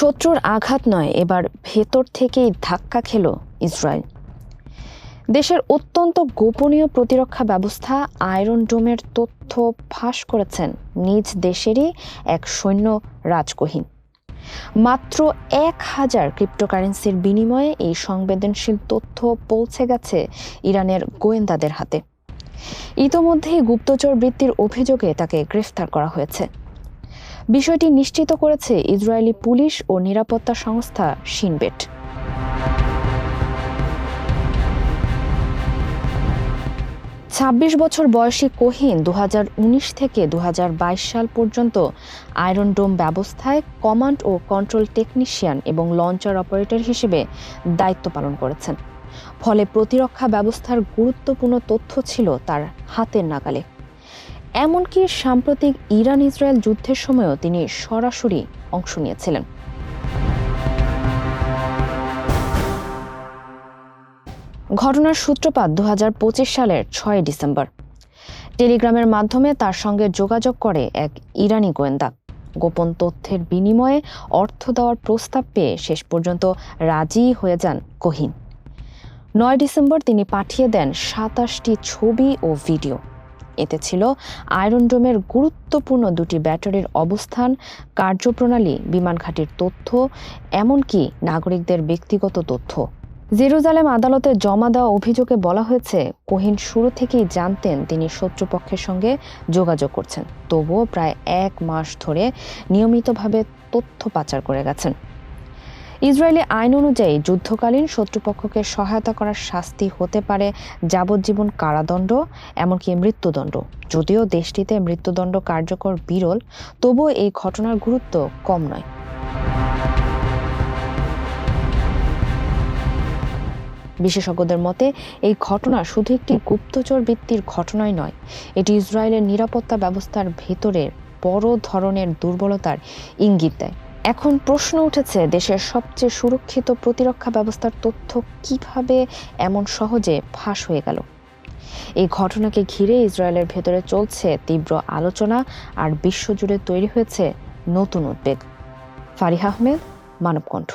শত্রুর আঘাত নয়, এবার ভেতর থেকেই ধাক্কা খেল ইসরায়েল। দেশের অত্যন্ত গোপনীয় প্রতিরক্ষা ব্যবস্থা আয়রন ডোমের তথ্য ফাঁস করেছেন নিজ দেশেরই এক সৈন্য রাজকহিন। মাত্র 1000 ক্রিপ্টোকারেন্সির বিনিময়ে এই সংবেদনশীল তথ্য পৌঁছে গেছে ইরানের গোয়েন্দাদের হাতে। ইতোমধ্যেই গুপ্তচর বৃত্তির অভিযোগে তাকে গ্রেফতার করা হয়েছে। বিষয়টি নিশ্চিত করেছে ইসরায়েলি পুলিশ ও নিরাপত্তা সংস্থা শিন বেট। বছর বয়সী কোহিন 2019 থেকে 2022 সাল পর্যন্ত আয়রন ডোম ব্যবস্থায় কমান্ড ও কন্ট্রোল টেকনিশিয়ান এবং লঞ্চার অপারেটর হিসেবে দায়িত্ব পালন করেছেন। ফলে প্রতিরক্ষা ব্যবস্থার গুরুত্বপূর্ণ তথ্য ছিল তার হাতের নাগালে। এমনকি সাম্প্রতিক ইরান ইসরায়েল যুদ্ধের সময়ও তিনি সরাসরি অংশ নিয়েছিলেন। ঘটনার সূত্রপাত 2025 সালের 6 ডিসেম্বর। টেলিগ্রামের মাধ্যমে তার সঙ্গে যোগাযোগ করে এক ইরানি গোয়েন্দা। গোপন তথ্যের বিনিময়ে অর্থ দেওয়ার প্রস্তাব পেয়ে শেষ পর্যন্ত রাজি হয়ে যান কোহিন। 9 ডিসেম্বর তিনি পাঠিয়ে দেন 27টি ছবি ও ভিডিও। এতে ছিল আয়রন ডোমের গুরুত্বপূর্ণ 2টি ব্যাটারির অবস্থান, কার্যপ্রণালী, বিমান ঘাঁটির তথ্য, এমনকি নাগরিকদের ব্যক্তিগত তথ্য। জেরুজালেম আদালতে জমা দেওয়া অভিযোগে বলা হয়েছে, কোহিন শুরু থেকেই জানতেন তিনি শত্রুপক্ষের সঙ্গে যোগাযোগ করছেন, তবুও প্রায় 1 মাস ধরে নিয়মিতভাবে তথ্য পাচার করে গেছেন। ইসরায়েলি আইন অনুযায়ী যুদ্ধকালীন শত্রুপক্ষকে সহায়তা করার শাস্তি হতে পারে যাবজ্জীবন কারাদণ্ড, এমনকি মৃত্যুদণ্ড। যদিও দেশটিতে মৃত্যুদণ্ড কার্যকর বিরল, তবুও এই ঘটনার গুরুত্ব কম নয়। বিশেষজ্ঞদের মতে এই ঘটনা শুধু একটি গুপ্তচর বৃত্তির ঘটনাই নয়, এটি ইসরায়েলের নিরাপত্তা ব্যবস্থার ভেতরের বড় ধরনের দুর্বলতার ইঙ্গিত দেয়। এখন প্রশ্ন উঠেছে, দেশের সবচেয়ে সুরক্ষিত প্রতিরক্ষা ব্যবস্থার তথ্য কিভাবে এমন সহজে ফাঁস হয়ে গেল? এই ঘটনাকে ঘিরে ইসরায়েলের ভেতরে চলছে তীব্র আলোচনা, আর বিশ্বজুড়ে তৈরি হয়েছে নতুন উদ্বেগ। ফারিহা আহমেদ, মানবকণ্ঠ।